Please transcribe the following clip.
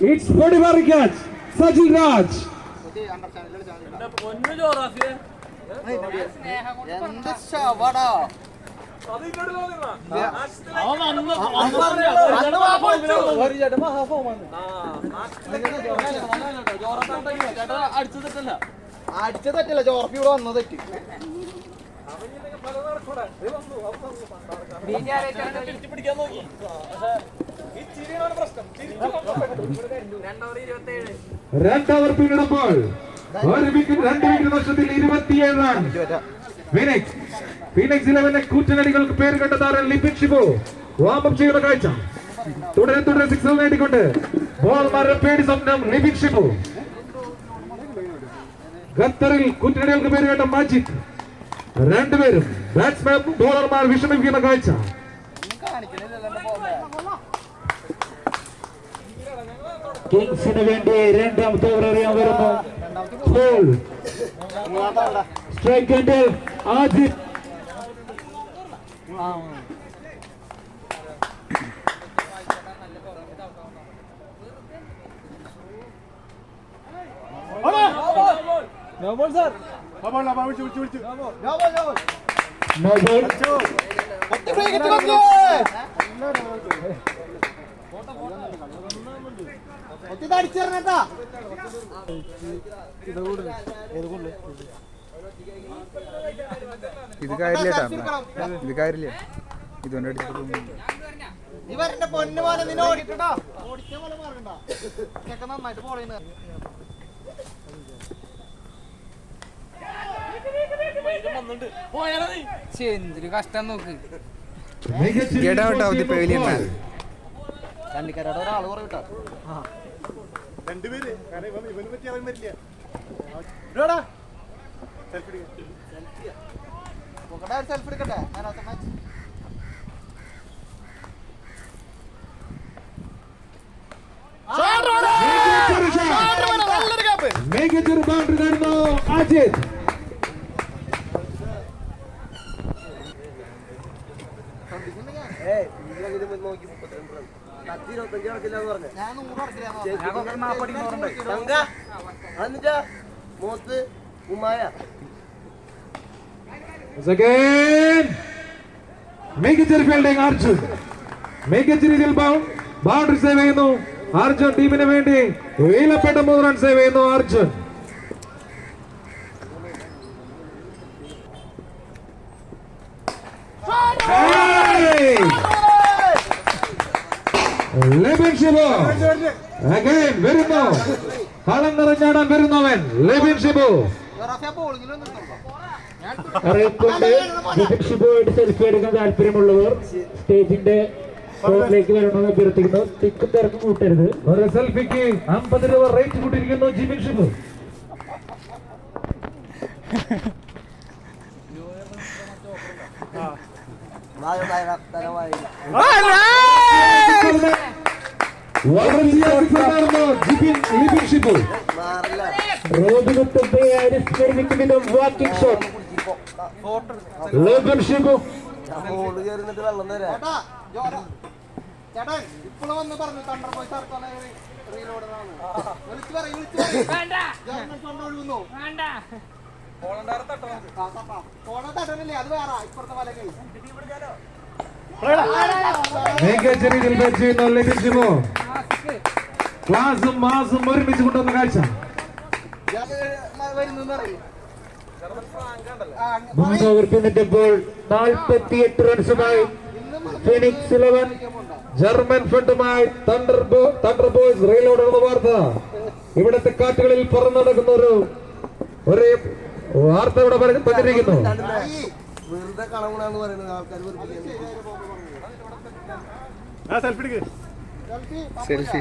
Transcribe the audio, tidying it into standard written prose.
It's Podivari catch. Sajil Raj. അടിച്ചതല്ല ജോർഫി ഇവിടെ വന്നത് തെറ്റി. രണ്ടവർ പിന്നിടുമ്പോൾ 2 വിക്കറ്റ് നഷ്ടത്തിൽ 27 റൺ. ഫീനിക്സ് 11 കൂറ്റനടികൾക്ക് പേര് കണ്ട താരം ലിപിൻ ഷിബു വാമപ്പ് ചെയ്യുന്ന കാഴ്ച. തുടരെ സിക്സർ നേടിക്കൊണ്ട് ബോൾമാരുടെ പേടി സ്വപ്നം ലിപിൻ ഷിബു. ഖത്തറിൽ കൂറ്റനടികൾക്ക് പേര് കേട്ട മാജിക്. രണ്ടുപേരും ബാറ്റ്സ്മാൻ ബോളർമാർ വിഷമിപ്പിക്കുന്ന കാഴ്ച. കിങ്സിന് വേണ്ടി രണ്ടാമത്തെ ഓവർ എറിയാൻ വരുന്നു. Strike handle Ajith. ഇത് കാര്യമില്ല ഇതുകൊണ്ട് അടിച്ചിട്ട് ഇവരുടെ പൊന്നു പോലെ നിന്നെ ഓടിക്കട്ടോ. ഓടിക്കാൻ പോലെ മാറണ്ട. നന്നായിട്ട് ഫോളോ ചെയ്യുന്ന എന്തൊരു കഷ്ടം നോക്ക്. കണ്ണിക്കരയുടെ ഒരാള് കുറവ് കിട്ടാ. രണ്ടുപേര് ഇവന് പറ്റി അവൻ വരില്ല. സെൽഫി എടുക്കട്ടെ. മികച്ചൊരു ബൗണ്ടറി നേടുന്നു അജിത്. മികച്ചൊരു ഫീൽഡിംഗ് അർജുൻ. മികച്ച രീതിയിൽ ബൗണ്ടറി സേവ് ചെയ്യുന്നു അർജുൻ. ടീമിന് വേണ്ടി വിലപ്പെട്ട 3 റൺ സേവ് ചെയ്യുന്നു അർജുൻ. ലിപിൻ ഷിബു അഗൈൻ വരുന്നു. കളം നിറഞ്ഞാടാൻ വരുന്നവൻ ലിപിൻ ഷിബു. ലിപിൻ ഷിബുവായിട്ട് സെൽഫി എടുക്കാൻ താല്പര്യമുള്ളവർ സ്റ്റേജിന്റെ ലേക്ക് വരണമെന്ന് അഭ്യർത്ഥിക്കുന്നു. തിക്കും തിരക്കും കൂട്ടരുത്. ഒരു സെൽഫിക്ക് 50 രൂപ റേറ്റ് കൂട്ടിയിരിക്കുന്നു ജിബിൻ ഷിബു. ലിപിൻ ഷിബു റോഡിനെത്തുമ്പോ അനുസ്മരിക്കുന്നതിനും വാക്കിംഗ് ഷോട്ട്. ലിപിൻ ഷിബു ചേട്ടൻ ഇപ്പോഴും വന്ന് പറഞ്ഞു തണ്ടർ പോയി സർക്കാണ് റീലോഡറാണ്. വിളിച്ചു പറയും തട്ടനില്ലേ അത് വേറെ ഇപ്പുറത്തെ വലകൈ. മികച്ച രീതിയിൽ ബാറ്റ് ചെയ്യുന്ന ലിപിൻ ഷിബു ക്ലാസും മാസും ഒരുമിച്ച് കൊണ്ടുവന്ന കാഴ്ച. മൂന്ന് ഓവർ പിന്നിട്ടപ്പോൾ 48 റൺസുമായി ഫീനിക്സ് 11 ജർമ്മൻ ഫണ്ടുമായി തണ്ടർ ബോയ്സ് റെയിലോട് വാർത്ത. ഇവിടുത്തെ കാറ്റുകളിൽ പറന്നു നടക്കുന്ന ഒരു വാർത്ത ഇവിടെ പറഞ്ഞിരിക്കുന്നു. വെറുതെ കളവണെന്ന് പറയുന്നത് ആൾക്കാർ സെൽഫി